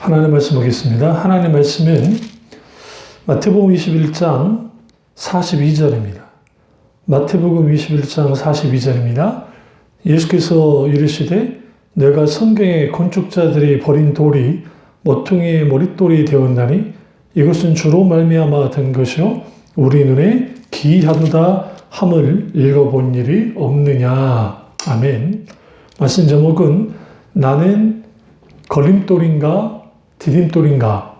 하나님 말씀 보겠습니다. 하나님 말씀은 마태복음 21장 42절입니다. 마태복음 21장 42절입니다. 예수께서 이르시되 내가 성경의 건축자들이 버린 돌이 모퉁이의 머릿돌이 되었나니 이것은 주로 말미암아 된 것이요 우리 눈에 기이하도다 함을 읽어본 일이 없느냐. 아멘. 말씀 제목은 나는 걸림돌인가 디딤돌인가?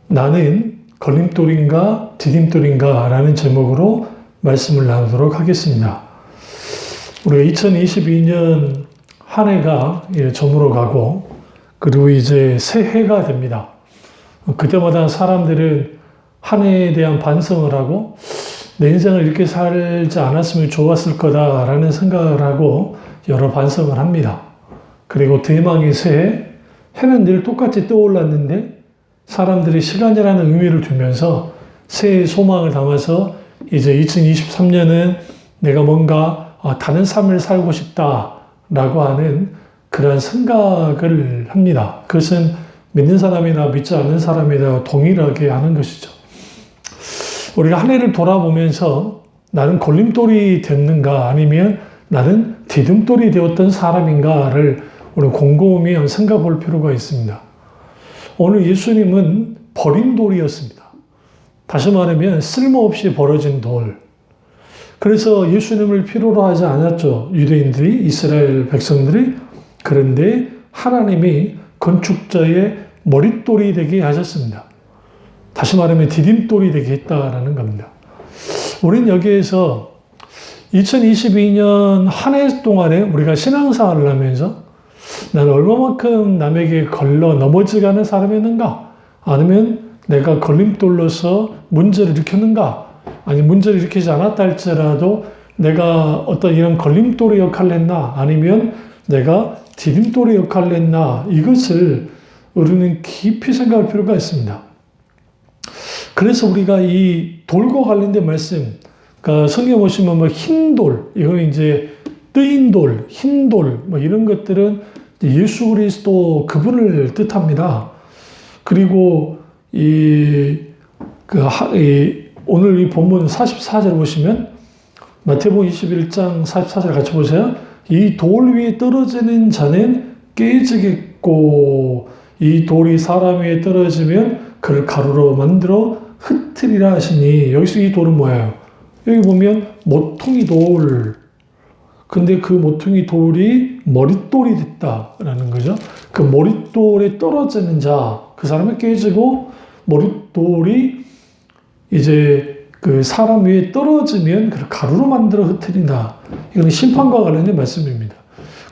나는 걸림돌인가 디딤돌인가? 라는 제목으로 말씀을 나누도록 하겠습니다. 우리가 2022년 한 해가 저물어 가고 그리고 이제 새해가 됩니다. 그때마다 사람들은 한 해에 대한 반성을 하고 내 인생을 이렇게 살지 않았으면 좋았을 거다라는 생각을 하고 여러 반성을 합니다. 그리고 대망의 새해, 해는 늘 똑같이 떠올랐는데 사람들이 시간이라는 의미를 두면서 새해의 소망을 담아서 이제 2023년은 내가 뭔가 다른 삶을 살고 싶다라고 하는 그런 생각을 합니다. 그것은 믿는 사람이나 믿지 않는 사람이나 동일하게 하는 것이죠. 우리가 한 해를 돌아보면서 나는 걸림돌이 됐는가 아니면 나는 디딤돌이 되었던 사람인가를 우리 곰곰이 생각해 볼 필요가 있습니다. 오늘 예수님은 버린 돌이었습니다. 다시 말하면 쓸모없이 버려진 돌. 그래서 예수님을 필요로 하지 않았죠. 유대인들이, 이스라엘 백성들이. 그런데 하나님이 건축자의 머릿돌이 되게 하셨습니다. 다시 말하면 디딤돌이 되게 했다라는 겁니다. 우린 여기에서 2022년 한 해 동안에 우리가 신앙생활을 하면서 나는 얼마만큼 남에게 걸러 넘어지가는 사람이었는가? 아니면 내가 걸림돌로서 문제를 일으켰는가? 아니 문제를 일으키지 않았다 할지라도 내가 어떤 이런 걸림돌의 역할을 했나? 아니면 내가 디딤돌의 역할을 했나? 이것을 우리는 깊이 생각할 필요가 있습니다. 그래서 우리가 이 돌과 관련된 말씀, 그러니까 성경 보시면 흰 돌, 이건 이제 뜨인 돌, 흰 돌, 이런 것들은 예수 그리스도 그분을 뜻합니다. 그리고 오늘 이 본문 44절 보시면 마태복음 21장 44절 같이 보세요. 이 돌 위에 떨어지는 자는 깨지겠고 이 돌이 사람 위에 떨어지면 그를 가루로 만들어 흩트리라 하시니 여기서 이 돌은 뭐예요? 여기 보면 모퉁이 돌. 근데 그 모퉁이 돌이 머릿돌이 됐다라는 거죠. 그 머릿돌에 떨어지는 자, 그 사람이 깨지고 머릿돌이 이제 그 사람 위에 떨어지면 그를 가루로 만들어 흩트린다. 이건 심판과 관련된 말씀입니다.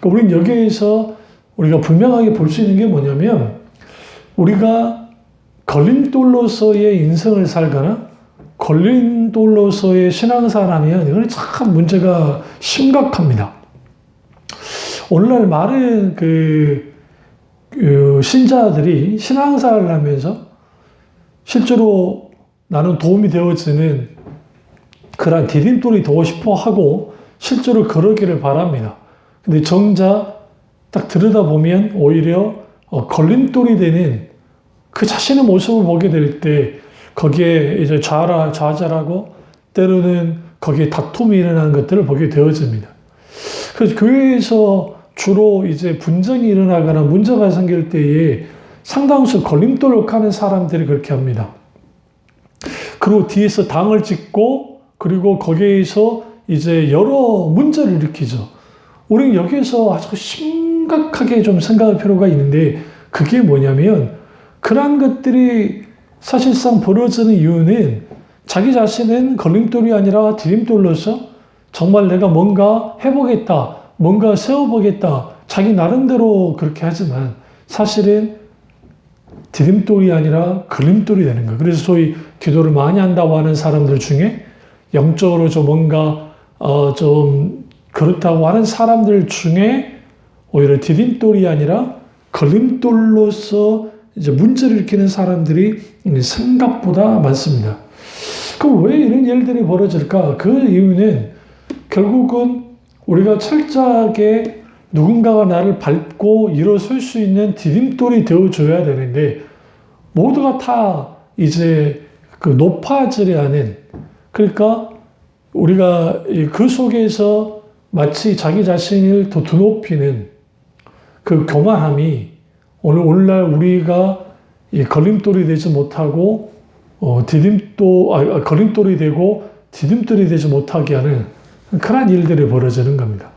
그러니까 우리는 여기에서 우리가 분명하게 볼 수 있는 게 뭐냐면 우리가 걸림돌로서의 인생을 살거나 걸림돌로서의 신앙생활하면 이건 참 문제가 심각합니다. 오늘날 많은 신자들이 신앙생활을 하면서 실제로 나는 도움이 되어지는 그런 디딤돌이 되고 싶어 하고 실제로 그러기를 바랍니다. 근데 정작 딱 들여다보면 오히려 걸림돌이 되는 그 자신의 모습을 보게 될 때 거기에 이제 좌절하고 때로는 거기에 다툼이 일어나는 것들을 보게 되어집니다. 그래서 교회에서 주로 이제 분쟁이 일어나거나 문제가 생길 때에 상당수 걸림돌을 하는 사람들이 그렇게 합니다. 그리고 뒤에서 당을 짓고 그리고 거기에서 이제 여러 문제를 일으키죠. 우리는 여기에서 아주 심각하게 좀 생각할 필요가 있는데 그게 뭐냐면 그러한 것들이 사실상 벌어지는 이유는 자기 자신은 걸림돌이 아니라 디딤돌로서 정말 내가 뭔가 해보겠다, 뭔가 세워보겠다, 자기 나름대로 그렇게 하지만 사실은 디딤돌이 아니라 걸림돌이 되는 거예요. 그래서 소위 기도를 많이 한다고 하는 사람들 중에 영적으로 좀 뭔가 좀 그렇다고 하는 사람들 중에 오히려 디딤돌이 아니라 걸림돌로서 이제 문제를 일으키는 사람들이 생각보다 많습니다. 그럼 왜 이런 일들이 벌어질까? 그 이유는 결국은 우리가 철저하게 누군가가 나를 밟고 일어설 수 있는 디딤돌이 되어줘야 되는데 모두가 다 이제 그 높아지려 하는, 그러니까 우리가 그 속에서 마치 자기 자신을 더 드높이는 그 교만함이 오늘날 우리가 이 걸림돌이 되지 못하고 걸림돌이 되고 디딤돌이 되지 못하게 하는 그런 일들이 벌어지는 겁니다.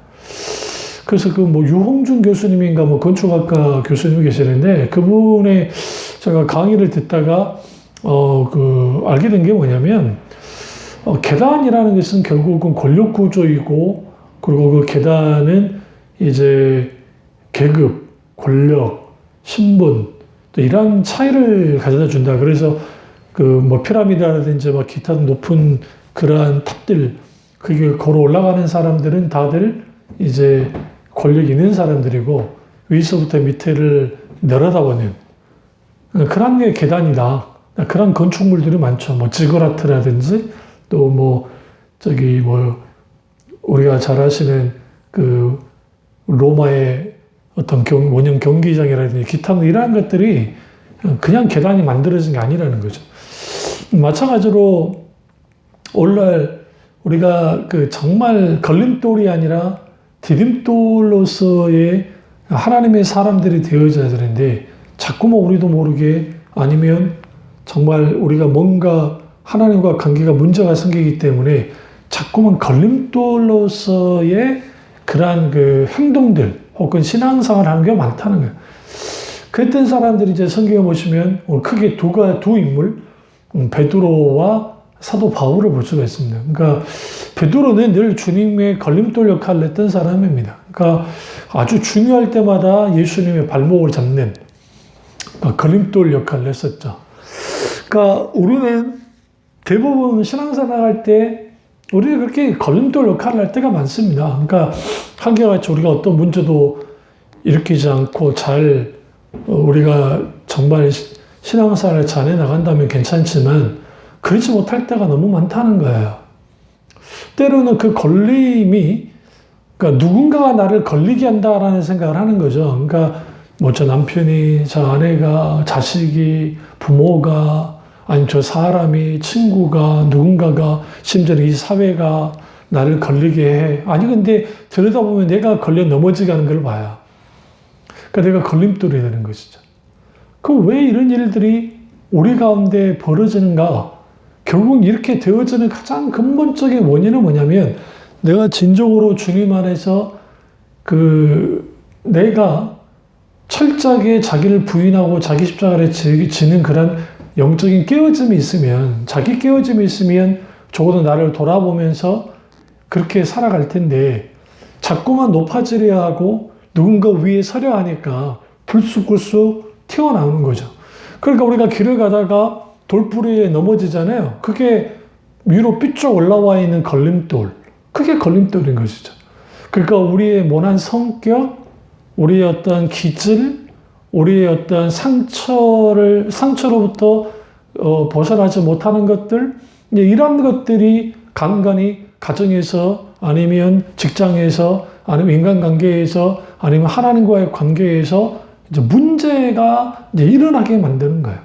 그래서 그 뭐 유홍준 교수님인가 뭐 건축학과 교수님이 계시는데 그분의 제가 강의를 듣다가 알게 된 게 뭐냐면 계단이라는 것은 결국은 권력 구조이고, 그리고 그 계단은 이제 계급, 권력, 신분 또 이런 차이를 가져다 준다. 그래서 그 뭐 피라미드라든지 막 기타 높은 그러한 탑들, 그게 걸어 올라가는 사람들은 다들 이제 권력 있는 사람들이고 위에서부터 밑에를 내려다보는 그런 게 계단이다. 그런 건축물들이 많죠. 뭐 지그라트라든지 또 뭐 저기 뭐 우리가 잘 아시는 그 로마의 어떤 원형 경기장이라든지 기타 뭐 이러한 것들이 그냥 계단이 만들어진 게 아니라는 거죠. 마찬가지로 오늘날 우리가 그 정말 걸림돌이 아니라 디딤돌로서의 하나님의 사람들이 되어져야 되는데 자꾸만 우리도 모르게, 아니면 정말 우리가 뭔가 하나님과 관계가 문제가 생기기 때문에 자꾸만 걸림돌로서의 그러한 그 행동들 혹은 신앙생활을 하는 게 많다는 거예요. 그랬던 사람들이 이제 성경에 보시면 크게 두 인물, 베드로와 사도 바울을 볼 수가 있습니다. 그러니까 베드로는 늘 주님의 걸림돌 역할을 했던 사람입니다. 그러니까 아주 중요할 때마다 예수님의 발목을 잡는 걸림돌 역할을 했었죠. 그러니까 우리는 대부분 신앙생활 할 때 우리는 그렇게 걸림돌 역할을 할 때가 많습니다. 그러니까 한결같이 우리가 어떤 문제도 일으키지 않고 잘 우리가 정말 신앙생활을 잘 해나간다면 괜찮지만 그렇지 못할 때가 너무 많다는 거예요. 때로는 그 걸림이, 그러니까 누군가가 나를 걸리게 한다라는 생각을 하는 거죠. 그러니까 뭐 저 남편이, 저 아내가, 자식이, 부모가, 아니면 저 사람이, 친구가, 누군가가, 심지어 이 사회가 나를 걸리게 해. 아니 근데 들여다보면 내가 걸려 넘어지게 하는 걸 봐요. 그러니까 내가 걸림돌이 되는 것이죠. 그럼 왜 이런 일들이 우리 가운데 벌어지는가? 결국 이렇게 되어지는 가장 근본적인 원인은 뭐냐면 내가 진정으로 주님 안에서 내가 철저하게 자기를 부인하고 자기 십자가를 지는 그런 영적인 깨어짐이 있으면, 자기 깨어짐이 있으면 적어도 나를 돌아보면서 그렇게 살아갈 텐데 자꾸만 높아지려 하고 누군가 위에 서려 하니까 불쑥불쑥 튀어나오는 거죠. 그러니까 우리가 길을 가다가 돌부리에 넘어지잖아요. 그게 위로 삐쭉 올라와 있는 걸림돌. 그게 걸림돌인 것이죠. 그러니까 우리의 모난 성격, 우리의 어떤 기질, 우리의 어떤 상처로부터 벗어나지 못하는 것들, 이런 것들이 간간히 가정에서, 아니면 직장에서, 아니면 인간관계에서, 아니면 하나님과의 관계에서 이제 문제가 이제 일어나게 만드는 거예요.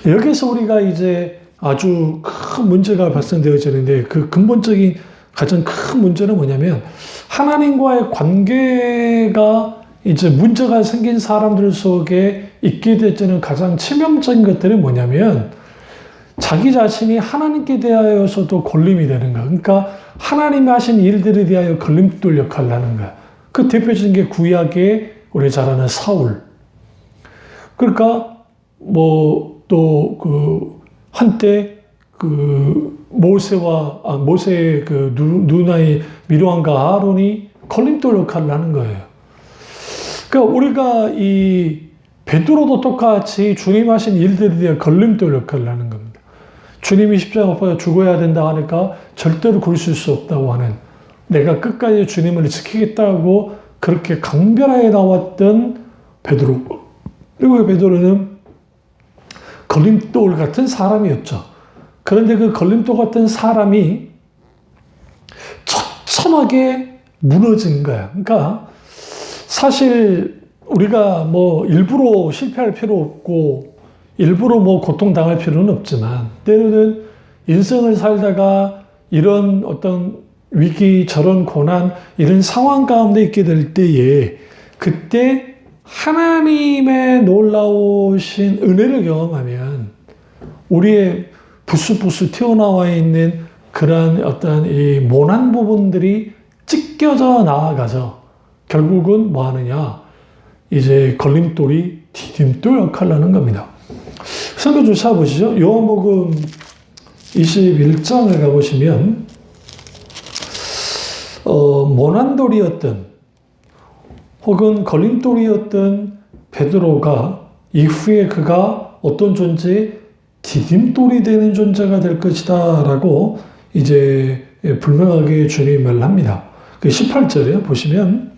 여기서 우리가 이제 아주 큰 문제가 발생되어지는데 그 근본적인 가장 큰 문제는 뭐냐면 하나님과의 관계가 이제 문제가 생긴 사람들 속에 있게 되는 가장 치명적인 것들이 뭐냐면 자기 자신이 하나님께 대하여서도 걸림이 되는 거야. 그러니까 하나님이 하신 일들에 대하여 걸림돌 역할을 하는 거야. 그 대표적인 게 구약의 우리 잘 아는 사울. 그러니까 뭐 또 한때 모세의 그 누나의 미르암과 아론이 걸림돌 역할을 하는 거예요. 그러니까 우리가 이 베드로도 똑같이 주님 하신 일들에 대한 걸림돌 역할을 하는 겁니다. 주님이 십자가 못 박아 죽어야 된다 하니까 절대로 굴실 수 없다고 하는, 내가 끝까지 주님을 지키겠다고 그렇게 강변하에 나왔던 베드로. 그리고 베드로는 걸림돌 같은 사람이었죠. 그런데 그 걸림돌 같은 사람이 처참하게 무너진 거야. 그러니까 사실 우리가 뭐 일부러 실패할 필요 없고 일부러 뭐 고통당할 필요는 없지만 때로는 인생을 살다가 이런 어떤 위기, 저런 고난, 이런 상황 가운데 있게 될 때에 그때 하나님의 놀라우신 은혜를 경험하면 우리의 부스부스 튀어나와 있는 그런 어떤 이 모난 부분들이 찢겨져 나아가서 결국은 뭐 하느냐? 이제 걸림돌이 디딤돌 역할을 하는 겁니다. 성경 좀 찾아보시죠. 요한복음 21장을 가보시면 모난돌이었던 혹은 걸림돌이었던 베드로가 이후에 그가 어떤 존재? 디딤돌이 되는 존재가 될 것이다 라고 이제 분명하게 주님이 말합니다. 그 18절에 보시면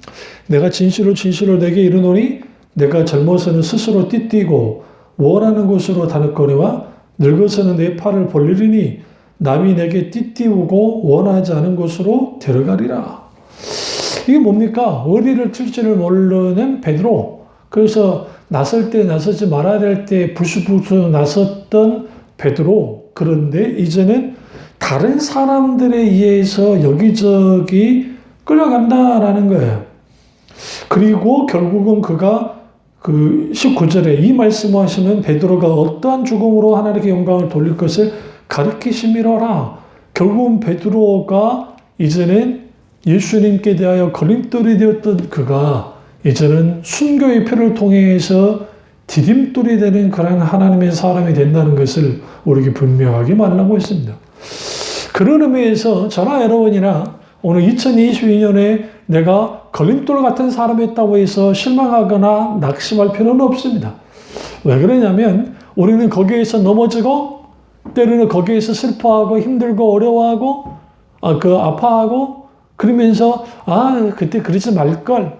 내가 진실로 진실로 내게 이르노니 내가 젊어서는 스스로 띠띠고 원하는 곳으로 다녔거니와 늙어서는 내 팔을 벌리리니 남이 내게 띠띠우고 원하지 않은 곳으로 데려가리라. 이게 뭡니까? 어디를 튈지를 모르는 베드로. 그래서 나설 때 나서지 말아야 될 때 부수부수 나섰던 베드로. 그런데 이제는 다른 사람들에 의해서 여기저기 끌려간다라는 거예요. 그리고 결국은 그가 그 19절에 이 말씀을 하시면 베드로가 어떠한 죽음으로 하나님께 영광을 돌릴 것을 가르치심이로라. 결국은 베드로가 이제는 예수님께 대하여 걸림돌이 되었던 그가 이제는 순교의 표를 통해서 디딤돌이 되는 그런 하나님의 사람이 된다는 것을 우리에게 분명하게 말하고 있습니다. 그런 의미에서 저나 여러분이나 오늘 2022년에 내가 걸림돌 같은 사람이었다고 해서 실망하거나 낙심할 필요는 없습니다. 왜 그러냐면 우리는 거기에서 넘어지고 때로는 거기에서 슬퍼하고 힘들고 어려워하고 아파하고 그러면서 그때 그러지 말걸.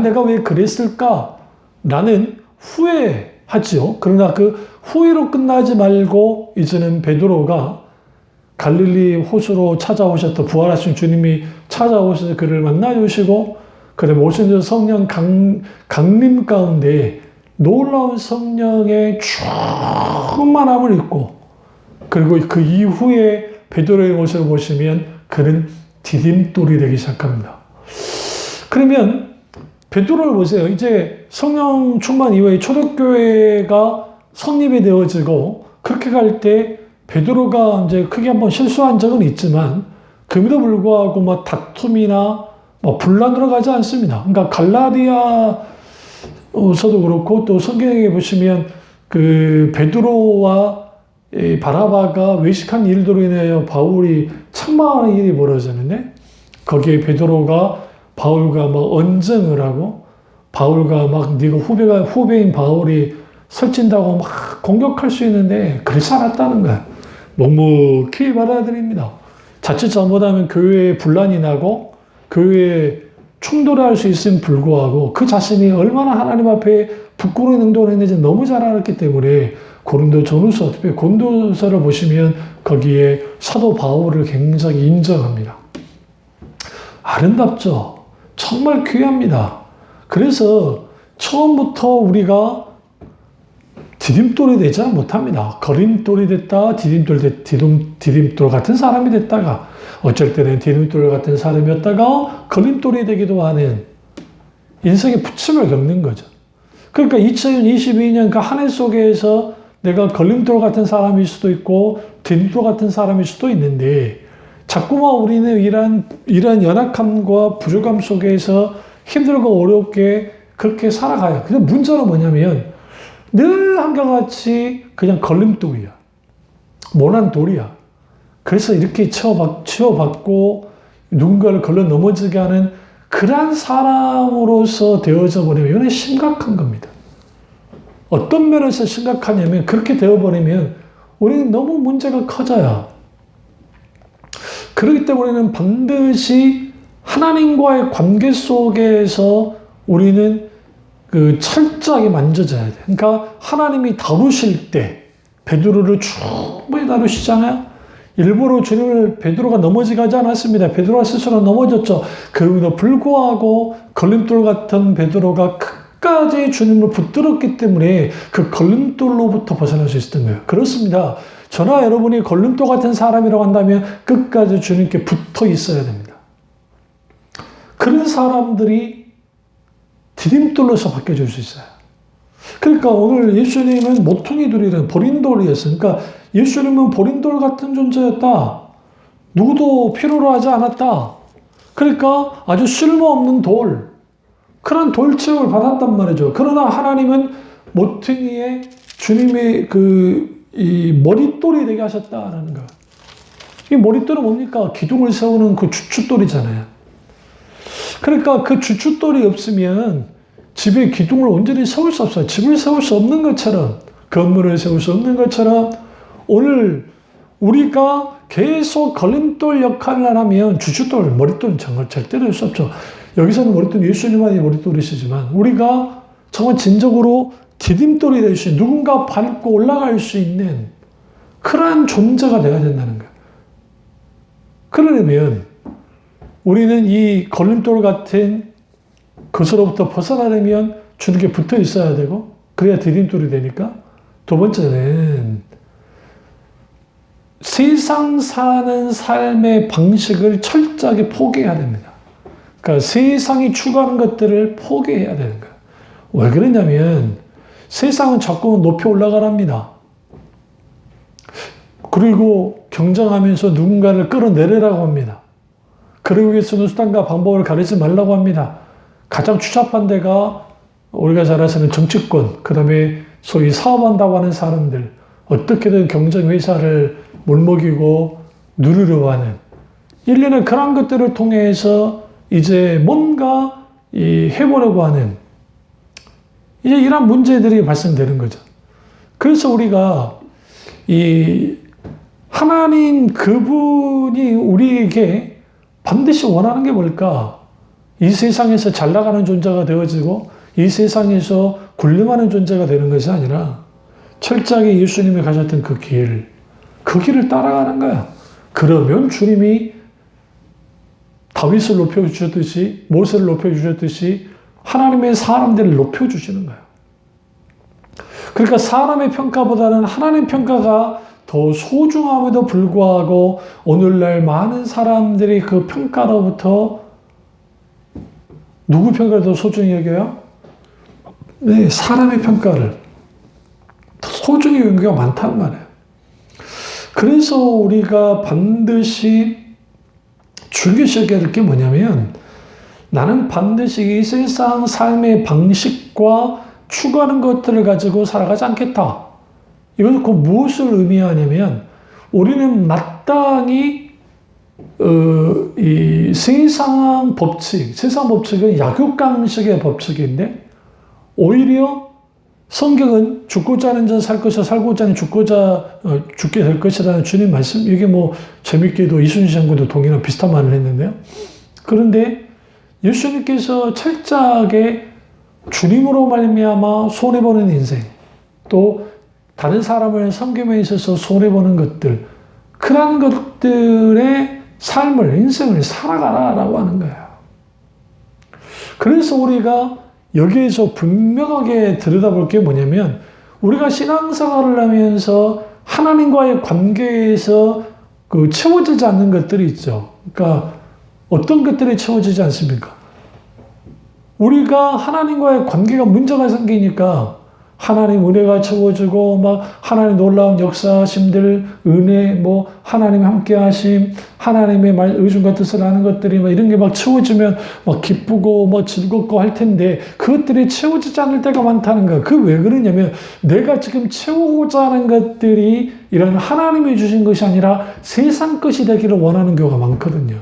내가 왜 그랬을까? 라는 후회하지요. 그러나 그 후회로 끝나지 말고 이제는 베드로가 갈릴리 호수로 찾아오셨던 부활하신 주님이 찾아오셔서 그를 만나주시고 그다음에 오신 성령 강림 가운데 놀라운 성령의 충만함을 입고 그리고 그 이후에 베드로의 모습을 보시면 그는 디딤돌이 되기 시작합니다. 그러면 베드로를 보세요. 이제 성령 충만 이후에 초대교회가 성립이 되어지고 그렇게 갈 때 베드로가 이제 크게 한번 실수한 적은 있지만 그럼에도 불구하고 뭐 다툼이나 뭐 분란으로 가지 않습니다. 그러니까 갈라디아서도 그렇고 또 성경에 보시면 그 베드로와 바나바가 외식한 일들로 인하여 바울이 책망하는 일이 벌어졌는데 거기에 베드로가 바울과 막 언쟁을 하고 바울과 막 네가 후배인 바울이 설친다고 막 공격할 수 있는데 그렇지 않았다는 거야. 묵묵히 받아들입니다. 자칫 잘못하면 교회에 분란이 나고 교회에 충돌할 수 있음에 불구하고 그 자신이 얼마나 하나님 앞에 부끄러운 행동을 했는지 너무 잘 알았기 때문에 고린도 전후서, 특히 고린도서를 보시면 거기에 사도 바울을 굉장히 인정합니다. 아름답죠? 정말 귀합니다. 그래서 처음부터 우리가 디딤돌이 되지 못합니다. 걸림돌이 됐다, 디딤돌 같은 사람이 됐다가 어쩔 때는 디딤돌 같은 사람이었다가 걸림돌이 되기도 하는 인생의 부침을 겪는 거죠. 그러니까 2022년 그 한 해 속에서 내가 걸림돌 같은 사람일 수도 있고 디딤돌 같은 사람일 수도 있는데 자꾸만 우리는 이런 연약함과 부족함 속에서 힘들고 어렵게 그렇게 살아가요. 근데 문제는 뭐냐면 늘 한결같이 그냥 걸림돌이야. 모난 돌이야. 그래서 이렇게 치워받고 누군가를 걸러 넘어지게 하는 그러한 사람으로서 되어져 버리면 이건 심각한 겁니다. 어떤 면에서 심각하냐면 그렇게 되어버리면 우리는 너무 문제가 커져요. 그렇기 때문에 우리는 반드시 하나님과의 관계 속에서 우리는 그 철저하게 만져져야 돼. 그러니까 하나님이 다루실 때 베드로를 충분히 다루시잖아요. 일부러 주님을 베드로가 넘어지게 하지 않았습니다. 베드로가 스스로 넘어졌죠. 그럼에도 불구하고 걸림돌 같은 베드로가 끝까지 주님을 붙들었기 때문에 그 걸림돌로부터 벗어날 수 있었던 거예요. 그렇습니다. 저나 여러분이 걸림돌 같은 사람이라고 한다면 끝까지 주님께 붙어 있어야 됩니다. 그런 사람들이 디딤돌로서 바뀌어줄 수 있어요. 그러니까 오늘 예수님은 모퉁이 돌이라는 버린돌이었어요. 그러니까 예수님은 버린돌 같은 존재였다. 누구도 필요로 하지 않았다. 그러니까 아주 쓸모없는 돌, 그런 돌 취급을 받았단 말이죠. 그러나 하나님은 모퉁이에 주님의 이 머릿돌이 되게 하셨다라는 거예요. 이 머릿돌은 뭡니까? 기둥을 세우는 그 주춧돌이잖아요. 그러니까 그 주춧돌이 없으면 집에 기둥을 온전히 세울 수 없어요. 집을 세울 수 없는 것처럼, 건물을 세울 수 없는 것처럼 오늘 우리가 계속 걸림돌 역할을 하면 주춧돌, 머릿돌은 정말 절대로 할 수 없죠. 여기서는 머릿돌, 예수님만이 머릿돌이시지만 우리가 정말 진정으로 디딤돌이 될 수 있는, 누군가 밟고 올라갈 수 있는 그러한 존재가 되어야 된다는 거예요. 그러려면 우리는 이 걸림돌 같은 것으로부터 벗어나려면 주님께 붙어 있어야 되고, 그래야 디딤돌이 되니까. 두 번째는 세상 사는 삶의 방식을 철저하게 포기해야 됩니다. 그러니까 세상이 추구하는 것들을 포기해야 되는 거예요. 왜 그러냐면 세상은 자꾸 높이 올라가랍니다. 그리고 경쟁하면서 누군가를 끌어내리라고 합니다. 그러기 위해서는 수단과 방법을 가리지 말라고 합니다. 가장 추잡한 데가 우리가 잘 아시는 정치권, 그 다음에 소위 사업한다고 하는 사람들, 어떻게든 경쟁회사를 몰먹이고 누르려고 하는, 일련의 그런 것들을 통해서 이제 뭔가 해보려고 하는, 이제 이런 문제들이 발생되는 거죠. 그래서 우리가 하나님 그분이 우리에게 반드시 원하는 게 뭘까? 이 세상에서 잘 나가는 존재가 되어지고 이 세상에서 군림하는 존재가 되는 것이 아니라 철저하게 예수님이 가셨던 그 길을 따라가는 거야. 그러면 주님이 다윗을 높여주셨듯이, 모세를 높여주셨듯이 하나님의 사람들을 높여주시는 거야. 그러니까 사람의 평가보다는 하나님 평가가 더 소중함에도 불구하고 오늘날 많은 사람들이 그 평가로부터 누구 평가를 더 소중히 여겨요? 네, 사람의 평가를 더 소중히 여기는 경우가 많단 말이에요. 그래서 우리가 반드시 중요시해야 될 게 뭐냐면, 나는 반드시 이 세상 삶의 방식과 추구하는 것들을 가지고 살아가지 않겠다. 이것은 그 무엇을 의미하냐면, 우리는 마땅히 이 세상 법칙은 약육강식의 법칙인데, 오히려 성경은 죽고자 하는 자는 살 것이다, 살고자 하는 죽게 될 것이라는 주님 말씀, 이게 뭐 재밌게도 이순신 장군도 동일한 비슷한 말을 했는데요. 그런데 예수님께서 철저하게 주님으로 말미암아 손해보는 인생, 또 다른 사람을 섬김에 있어서 손해보는 것들, 그런 것들의 삶을, 인생을 살아가라라고 하는 거예요. 그래서 우리가 여기에서 분명하게 들여다볼 게 뭐냐면, 우리가 신앙생활을 하면서 하나님과의 관계에서 채워지지 않는 것들이 있죠. 그러니까 어떤 것들이 채워지지 않습니까? 우리가 하나님과의 관계가 문제가 생기니까 하나님 은혜가 채워지고, 막 하나님 놀라운 역사심들, 은혜, 뭐 하나님 함께하심, 하나님의 의중과 뜻을 아는 것들이 막 이런 게 막 채워지면 막 기쁘고 뭐 즐겁고 할 텐데, 그것들이 채워지지 않을 때가 많다는 거야. 그 왜 그러냐면 내가 지금 채우고자 하는 것들이 이런 하나님이 주신 것이 아니라 세상 것이 되기를 원하는 경우가 많거든요.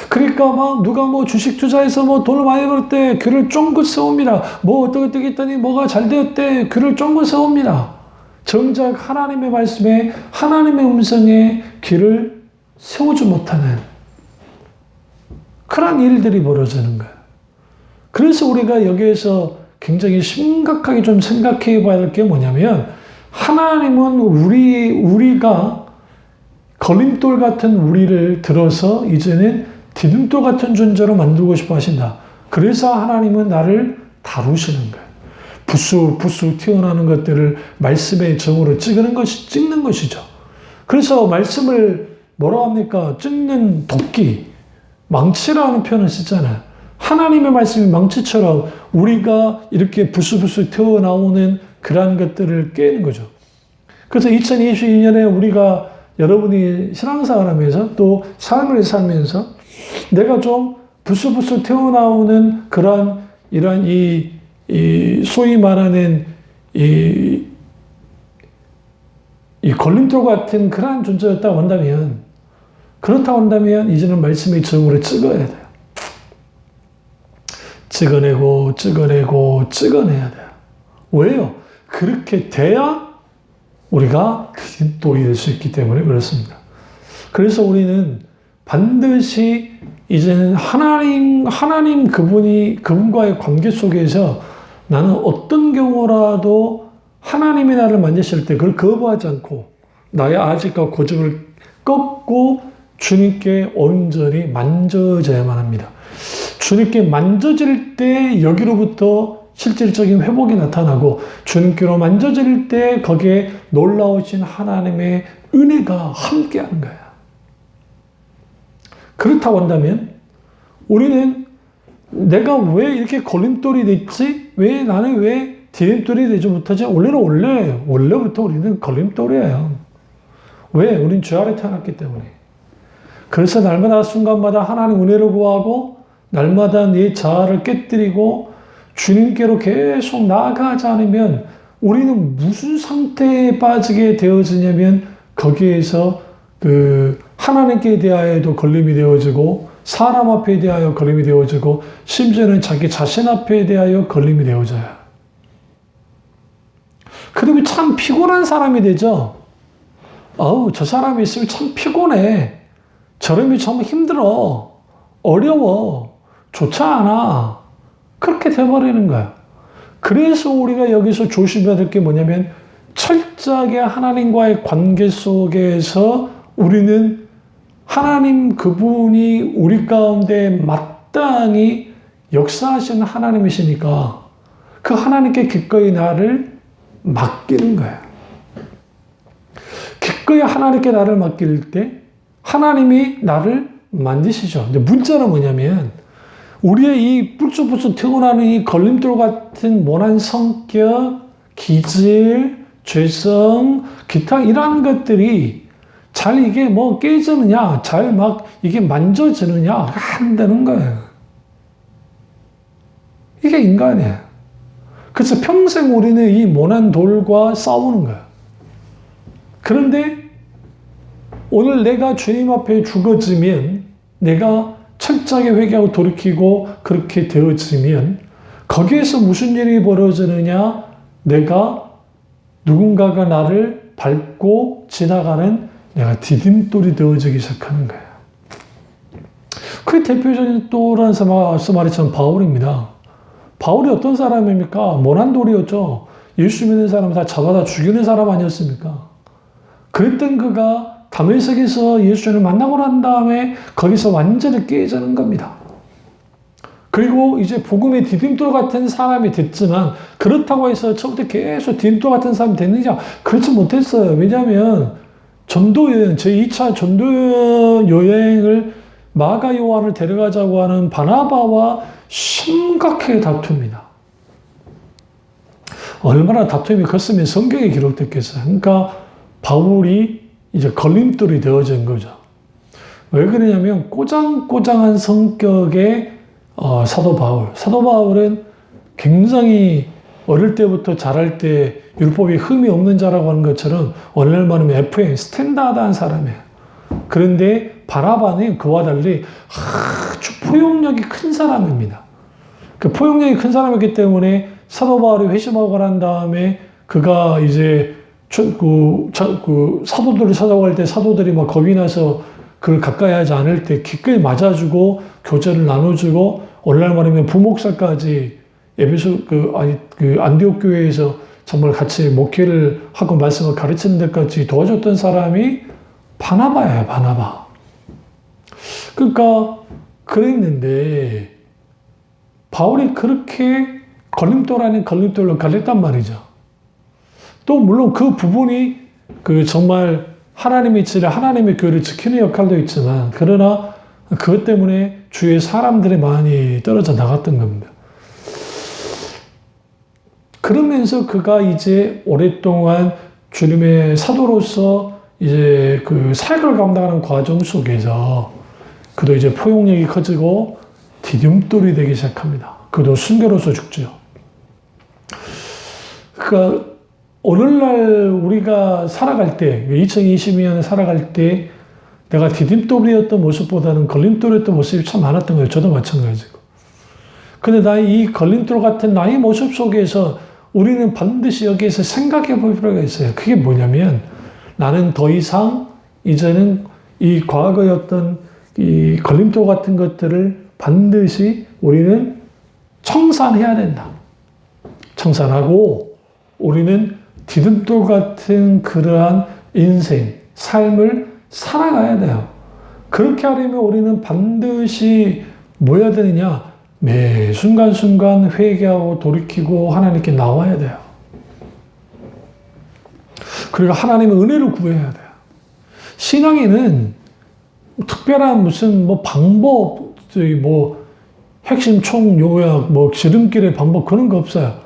그러니까 막 누가 뭐 주식 투자해서 뭐 돈을 많이 벌었대, 귀를 쫑긋 세웁니다. 뭐 어떻게 했더니 뭐가 잘 되었대, 귀를 쫑긋 세웁니다. 정작 하나님의 말씀에, 하나님의 음성에 귀를 세우지 못하는 그런 일들이 벌어지는 거예요. 그래서 우리가 여기에서 굉장히 심각하게 좀 생각해 봐야 될 게 뭐냐면, 하나님은 우리가 걸림돌 같은 우리를 들어서 이제는 디딤돌 같은 존재로 만들고 싶어 하신다. 그래서 하나님은 나를 다루시는 거예요. 부수부수 튀어나오는 것들을 말씀의 정으로 찍는 것이죠. 그래서 말씀을 뭐라고 합니까? 찍는 도끼, 망치라는 표현을 쓰잖아요. 하나님의 말씀이 망치처럼 우리가 이렇게 부수부수 튀어나오는 그러한 것들을 깨는 거죠. 그래서 2022년에 우리가 여러분이 신앙생활 하면서 또 삶을 살면서 내가 좀 부수부수 튀어나오는 그러한 이러한 이 소위 말하는 이 걸림돌 같은 그러한 존재였다고 한다면, 그렇다고 한다면 이제는 말씀의 정으로 찍어야 돼요. 찍어내고 찍어내야 돼요. 왜요? 그렇게 돼야 우리가 디딤돌이 될 수 있기 때문에 그렇습니다. 그래서 우리는 반드시 이제는 하나님 그분과의 관계 속에서 나는 어떤 경우라도 하나님이 나를 만지실 때 그걸 거부하지 않고 나의 아직과 고집을 꺾고 주님께 온전히 만져져야만 합니다. 주님께 만져질 때 여기로부터 실질적인 회복이 나타나고 주님께로 만져질 때 거기에 놀라우신 하나님의 은혜가 함께하는 거예요. 그렇다고 한다면 우리는 내가 왜 이렇게 걸림돌이 됐지? 나는 왜 디딤돌이 되지 못하지? 원래부터 우리는 걸림돌이에요. 왜? 우린 죄 아래 태어났기 때문에. 그래서 날마다 순간마다 하나님 은혜를 구하고 날마다 내 자아를 깨뜨리고 주님께로 계속 나아가지 않으면 우리는 무슨 상태에 빠지게 되어지냐면 거기에서 하나님께 대하여도 걸림이 되어지고 사람 앞에 대하여 걸림이 되어지고 심지어는 자기 자신 앞에 대하여 걸림이 되어져요. 그러면 참 피곤한 사람이 되죠. 저 사람이 있으면 참 피곤해. 저놈이 참 힘들어. 어려워. 좋지 않아. 그렇게 돼버리는 거야. 그래서 우리가 여기서 조심해야 될 게 뭐냐면 철저하게 하나님과의 관계 속에서 우리는 하나님 그분이 우리 가운데 마땅히 역사하시는 하나님이시니까 그 하나님께 기꺼이 나를 맡기는 거야. 기꺼이 하나님께 나를 맡길 때 하나님이 나를 만드시죠. 근데 문제는 뭐냐면 우리의 이 불쑥불쑥 튀어나오는 이 걸림돌 같은 모난 성격, 기질, 죄성, 기타 이러한 것들이 잘 이게 뭐 깨지느냐, 잘 막 이게 만져지느냐 안 되는 거예요. 이게 인간이에요. 그래서 평생 우리는 이 모난 돌과 싸우는 거예요. 그런데 오늘 내가 주님 앞에 죽어지면 내가 철저하게 회개하고 돌이키고 그렇게 되어지면 거기에서 무슨 일이 벌어지느냐? 내가 누군가가 나를 밟고 지나가는 내가 디딤돌이 되어지기 시작하는 거예요. 그 대표적인 또한 앞서 말했던 바울입니다. 바울이 어떤 사람입니까? 모난 돌이었죠. 예수 믿는 사람 다 잡아다 죽이는 사람 아니었습니까? 그랬던 그가 다메섹에서 예수를 만나고 난 다음에 거기서 완전히 깨지는 겁니다. 그리고 이제 복음의 디딤돌 같은 사람이 됐지만 그렇다고 해서 처음부터 계속 디딤돌 같은 사람이 됐느냐? 그렇지 못했어요. 왜냐하면 전도여행, 제2차 전도여행을 마가 요한을 데려가자고 하는 바나바와 심각하게 다툽니다. 얼마나 다툼이 컸으면 성경에 기록됐겠어요. 그러니까 바울이 이제 걸림돌이 되어진 거죠. 왜 그러냐면 꼬장꼬장한 성격의 사도 바울. 사도 바울은 굉장히 어릴 때부터 자랄 때 율법에 흠이 없는 자라고 하는 것처럼 오늘 말하면 FM, 스탠다드한 사람이에요. 그런데 바나바는 그와 달리 아주 포용력이 큰 사람입니다. 그 포용력이 큰 사람이기 때문에 사도 바울이 회심하고 난 다음에 그가 이제 사도들을 찾아갈 때 사도들이 막 겁이 나서 그걸 가까이 하지 않을 때 기꺼이 맞아주고 교제를 나눠주고 오늘날 말하면 부목사까지 안디옥 교회에서 정말 같이 목회를 하고 말씀을 가르치는 데까지 도와줬던 사람이 바나바예요, 바나바. 그러니까 그랬는데 바울이 그렇게 걸림돌 아닌 걸림돌로 갈렸단 말이죠. 또 물론 그 부분이 그 정말 하나님의 진리, 하나님의 교회를 지키는 역할도 있지만 그러나 그것 때문에 주위의 사람들이 많이 떨어져 나갔던 겁니다. 그러면서 그가 이제 오랫동안 주님의 사도로서 이제 그 사역을 감당하는 과정 속에서 그도 이제 포용력이 커지고 디딤돌이 되기 시작합니다. 그도 순교로서 죽죠. 그러니까 오늘날 우리가 살아갈 때, 2022년에 살아갈 때 내가 디딤돌이었던 모습보다는 걸림돌이었던 모습이 참 많았던 거예요. 저도 마찬가지고. 근데 나의 이 걸림돌 같은 나의 모습 속에서 우리는 반드시 여기에서 생각해 볼 필요가 있어요. 그게 뭐냐면 나는 더 이상 이제는 이 과거의 어떤 이 걸림돌 같은 것들을 반드시 우리는 청산해야 된다. 청산하고 우리는 디딤돌 같은 그러한 인생, 삶을 살아가야 돼요. 그렇게 하려면 우리는 반드시 뭐 해야 되느냐? 매 순간순간 회개하고 돌이키고 하나님께 나와야 돼요. 그리고 하나님의 은혜를 구해야 돼요. 신앙에는 특별한 무슨 뭐 방법, 뭐 핵심 총 요약, 뭐 지름길의 방법 그런 거 없어요.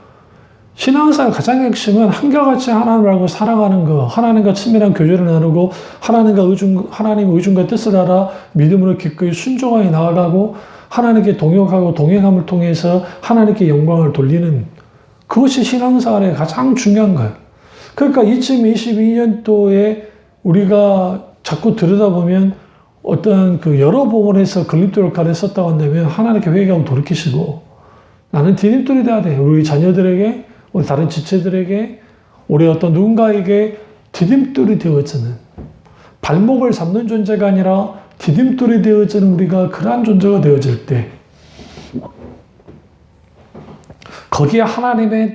신앙생활 가장 핵심은 한결같이 하나님을 알고 살아가는 거, 하나님과 친밀한 교제를 나누고 하나님의 의중과 뜻을 알아 믿음으로 기꺼이 순종하여 나아가고 하나님께 동역하고 동행함을 통해서 하나님께 영광을 돌리는 그것이 신앙생활의 가장 중요한 거예요. 그러니까 2022년도에 우리가 자꾸 들여다보면 어떤 그 여러 부분에서 걸림돌 역할을 했었다고 한다면 하나님께 회개하고 돌이키시고 나는 디딤돌이 돼야 돼. 우리 자녀들에게, 우리 다른 지체들에게, 우리 어떤 누군가에게 디딤돌이 되어지는 발목을 잡는 존재가 아니라 디딤돌이 되어지는 우리가 그러한 존재가 되어질 때 거기에 하나님의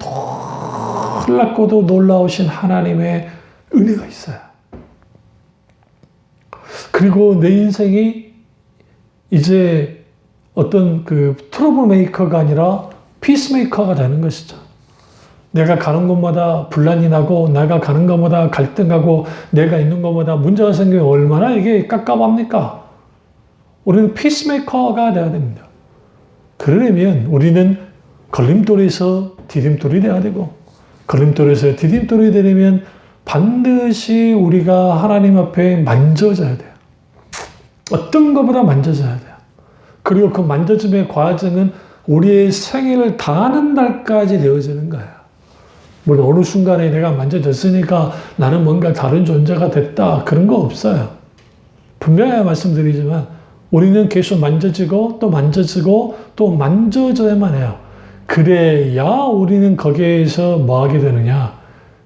놀랍고도 놀라우신 하나님의 은혜가 있어요. 그리고 내 인생이 이제 어떤 그 트러블 메이커가 아니라 피스메이커가 되는 것이죠. 내가 가는 곳마다 분란이 나고 내가 가는 곳마다 갈등하고 내가 있는 곳마다 문제가 생기면 얼마나 이게 깝깝합니까? 우리는 피스메이커가 되어야 됩니다. 그러려면 우리는 걸림돌에서 디딤돌이 되어야 되고 걸림돌에서 디딤돌이 되려면 반드시 우리가 하나님 앞에 만져져야 돼요. 어떤 것보다 만져져야 돼요. 그리고 그 만져짐의 과정은 우리의 생애를 다하는 날까지 되어지는 거예요. 물론 어느 순간에 내가 만져졌으니까 나는 뭔가 다른 존재가 됐다. 그런 거 없어요. 분명히 말씀드리지만 우리는 계속 만져지고 또 만져지고 또 만져져야만 해요. 그래야 우리는 거기에서 뭐 하게 되느냐.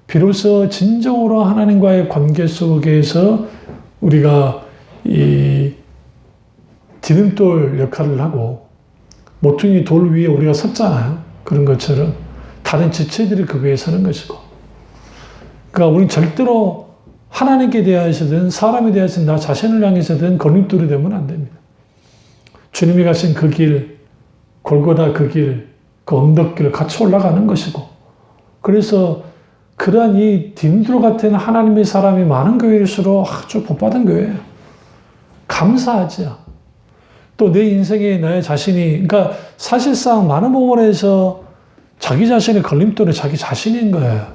비로소 진정으로 하나님과의 관계 속에서 우리가 이 디딤돌 역할을 하고 모퉁이 돌 위에 우리가 섰잖아요. 그런 것처럼 다른 지체들이 그 위에 서는 것이고. 그러니까 우리는 절대로 하나님께 대하여서든 사람에 대하여서든 나 자신을 향해서든 걸림돌이 되면 안 됩니다. 주님이 가신 그 길, 골고다 그 길, 그 언덕길을 같이 올라가는 것이고. 그래서 그러한 이 디딤돌 같은 하나님의 사람이 많은 교회일수록 아주 복받은 교회예요. 감사하죠. 또 내 인생에 나의 자신이, 그러니까 사실상 많은 부분에서 자기 자신의 걸림돌이 자기 자신인 거예요.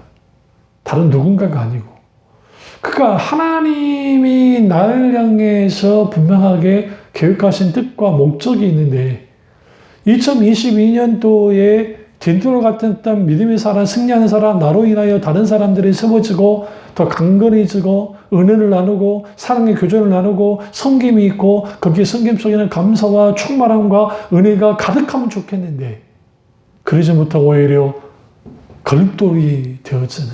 다른 누군가가 아니고. 그러니까 하나님이 나를 향해서 분명하게 계획하신 뜻과 목적이 있는데 2022년도에 디딤돌 같은 어떤 믿음의 사람, 승리하는 사람, 나로 인하여 다른 사람들이 세워지고 더 강건해지고 은혜를 나누고 사랑의 교제를 나누고 섬김이 있고 거기에 섬김 속에는 감사와 충만함과 은혜가 가득하면 좋겠는데 그러지 못하고 오히려 걸림돌이 되어지는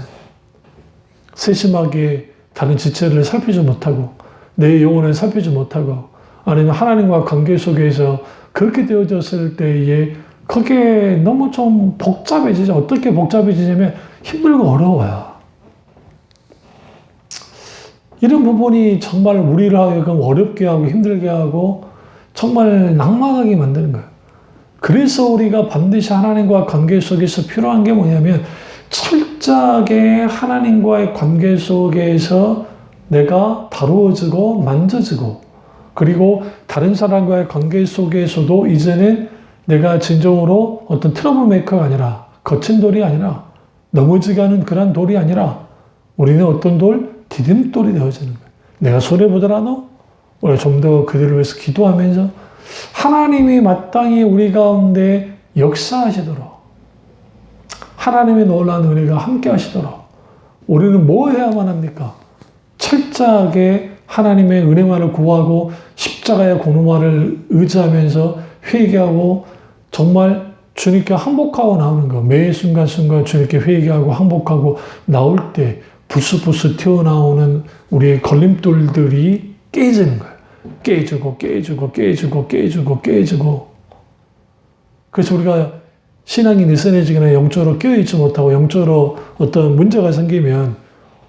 세심하게 다른 지체를 살피지 못하고 내 영혼을 살피지 못하고 아니면 하나님과 관계 속에서 그렇게 되어졌을 때에 그게 너무 좀 복잡해지죠. 어떻게 복잡해지냐면 힘들고 어려워요. 이런 부분이 정말 우리를 하여금 어렵게 하고 힘들게 하고 정말 낙망하게 만드는 거예요. 그래서 우리가 반드시 하나님과 관계 속에서 필요한 게 뭐냐면 철저하게 하나님과의 관계 속에서 내가 다루어지고 만져지고 그리고 다른 사람과의 관계 속에서도 이제는 내가 진정으로 어떤 트러블 메이커가 아니라 거친 돌이 아니라 넘어지게 하는 그런 돌이 아니라 우리는 어떤 돌? 디딤돌이 되어지는 거예요. 내가 손해보더라도 우리가 좀 더 그들을 위해서 기도하면서 하나님이 마땅히 우리 가운데 역사하시도록 하나님의 놀라운 은혜가 함께 하시도록 우리는 뭐 해야만 합니까? 철저하게 하나님의 은혜만을 구하고 십자가의 고노만을 의지하면서 회개하고 정말 주님께 항복하고 나오는 거. 매 순간순간 주님께 회개하고 항복하고 나올 때 부스부스 튀어나오는 우리의 걸림돌들이 깨지는 거예요. 깨지고 깨지고 깨지고 깨지고 깨지고. 그래서 우리가 신앙이 느슨해지거나 영적으로 깨어있지 못하고 영적으로 어떤 문제가 생기면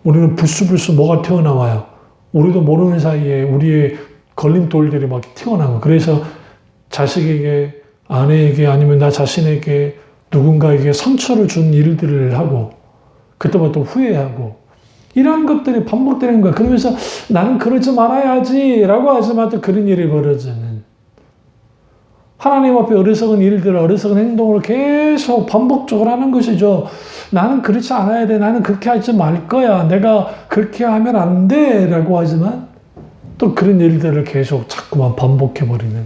우리는 부스부스 뭐가 튀어나와요. 우리도 모르는 사이에 우리의 걸림돌들이 막 튀어나와요. 그래서 자식에게, 아내에게 아니면 나 자신에게 누군가에게 상처를 준 일들을 하고 그때부터 또 후회하고 이런 것들이 반복되는 거야. 그러면서 나는 그러지 말아야지 라고 하지만 또 그런 일이 벌어지는 하나님 앞에 어리석은 일들, 어리석은 행동을 계속 반복적으로 하는 것이죠. 나는 그렇지 않아야 돼. 나는 그렇게 하지 말 거야. 내가 그렇게 하면 안 돼. 라고 하지만 또 그런 일들을 계속 자꾸만 반복해버리는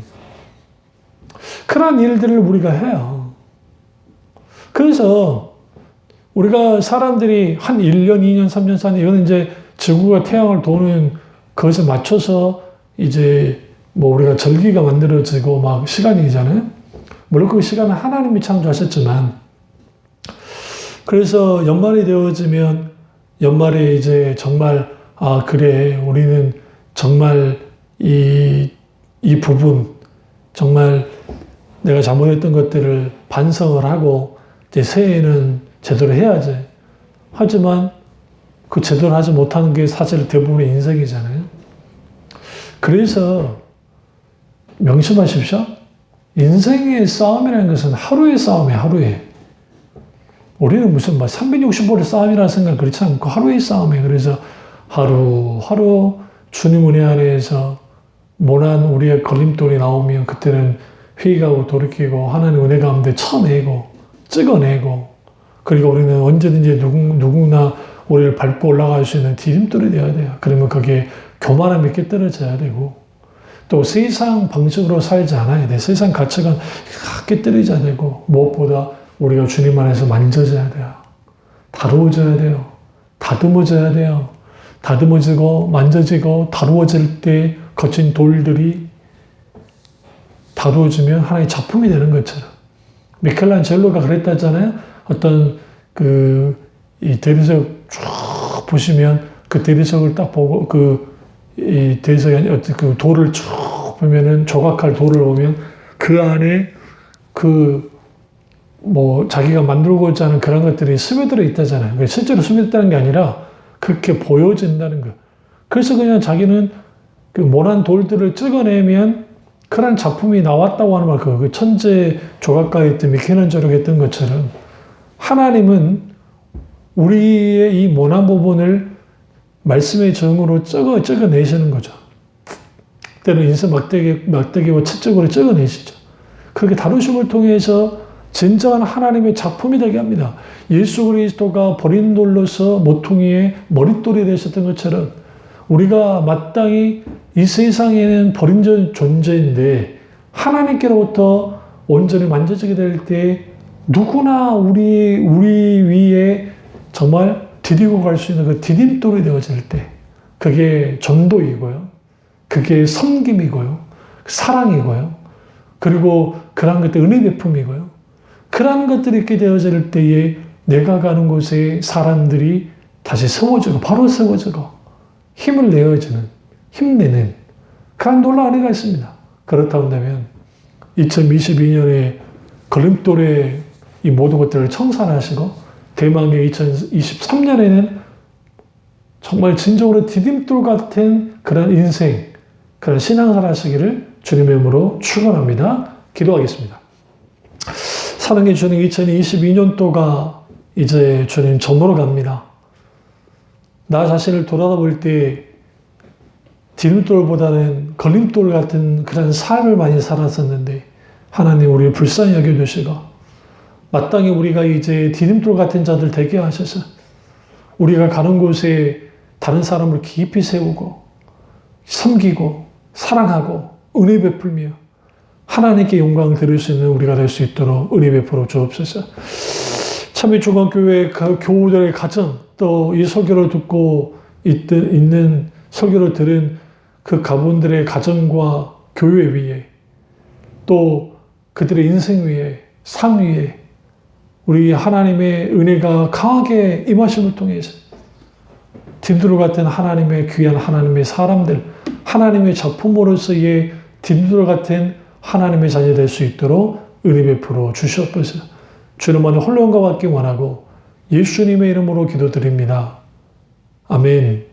그런 일들을 우리가 해요. 그래서 우리가 사람들이 한 1년, 2년, 3년, 4년, 이거는 이제 지구가 태양을 도는 그것에 맞춰서 이제 뭐 우리가 절기가 만들어지고 막 시간이잖아요. 물론 그 시간은 하나님이 창조하셨지만, 그래서 연말이 되어지면 연말에 이제 정말, 아, 그래, 우리는 정말 이 부분, 정말 내가 잘못했던 것들을 반성을 하고 이제 새해에는 제대로 해야지. 하지만 그 제대로 하지 못하는 게 사실 대부분의 인생이잖아요. 그래서 명심하십시오. 인생의 싸움이라는 것은 하루의 싸움이에요. 하루에. 우리는 무슨 막 365일 싸움이라 생각 그렇지 않고 하루의 싸움이에요. 그래서 하루하루 주님 은혜 안에서 모난 우리의 걸림돌이 나오면 그때는 회개하고 돌이키고 하나님 은혜 가운데 쳐내고 찍어내고 그리고 우리는 언제든지 누구나 우리를 밟고 올라갈 수 있는 디딤돌이 되어야 돼요. 그러면 거기에 교만함이 있게 떨어져야 되고 또 세상 방식으로 살지 않아야 돼. 세상 가치관 깨뜨려져야 되고 무엇보다 우리가 주님 안에서 만져져야 돼요. 다루어져야 돼요. 다듬어져야 돼요. 다듬어지고 만져지고 다루어질 때 거친 돌들이 다루어지면 하나의 작품이 되는 것처럼. 미켈란젤로가 그랬다잖아요. 어떤 이 대리석 쭉 보시면 그 대리석을 딱 보고 이 대리석이 어떤 그 돌을 쭉 보면은 조각할 돌을 보면 그 안에 뭐 자기가 만들고자 하는 그런 것들이 스며들어 있다잖아요. 실제로 스며들었다는 게 아니라 그렇게 보여진다는 거예요. 그래서 그냥 자기는 그 모난 돌들을 찍어내면 그런 작품이 나왔다고 하는 말, 그 천재 조각가였던 미켈란젤로가 했던 것처럼 하나님은 우리의 이 모난 부분을 말씀의 정으로 찍어내시는 거죠. 때로는 인생 막대기와 채찍으로 찍어내시죠. 그렇게 다루심을 통해서 진정한 하나님의 작품이 되게 합니다. 예수 그리스도가 버린 돌로서 모퉁이의 머릿돌이 되셨던 것처럼 우리가 마땅히 이 세상에는 버린 존재인데 하나님께로부터 온전히 만져지게 될 때 누구나 우리 위에 정말 디디고 갈 수 있는 그 디딤돌이 되어질 때 그게 전도이고요. 그게 섬김이고요. 사랑이고요. 그리고 그런 것들 은혜 베품이고요. 그런 것들이 있게 되어질 때에 내가 가는 곳에 사람들이 다시 세워지고 바로 세워지고 힘을 내어주는 힘내는 그런 놀라운 은혜가 있습니다. 그렇다고 한다면 2022년에 걸림돌에 이 모든 것들을 청산하시고 대망의 2023년에는 정말 진정으로 디딤돌 같은 그런 인생, 그런 신앙생활 하시기를 주님의 이름으로 축원합니다. 기도하겠습니다. 사랑해 주님, 2022년도가 이제 주님 저물어 갑니다. 나 자신을 돌아볼 때 디딤돌보다는 걸림돌 같은 그런 삶을 많이 살았었는데 하나님 우리를 불쌍히 여겨주시고 마땅히 우리가 이제 디딤돌 같은 자들 되게 하셔서 우리가 가는 곳에 다른 사람을 깊이 세우고 섬기고 사랑하고 은혜 베풀며 하나님께 영광을 드릴 수 있는 우리가 될 수 있도록 은혜 베풀어 주옵소서. 참여 중앙교회 교우들의 가정 또 이 설교를 듣고 있는 설교를 들은 그 가분들의 가정과 교회 위에 또 그들의 인생 위에 삶 위에 우리 하나님의 은혜가 강하게 임하심을 통해서 디딤돌 같은 하나님의 귀한 하나님의 사람들, 하나님의 작품으로서의 디딤돌 같은 하나님의 자녀 될 수 있도록 은혜 베풀어 주시옵소서. 주님만의 홀로원과 받기 원하고 예수님의 이름으로 기도드립니다. 아멘.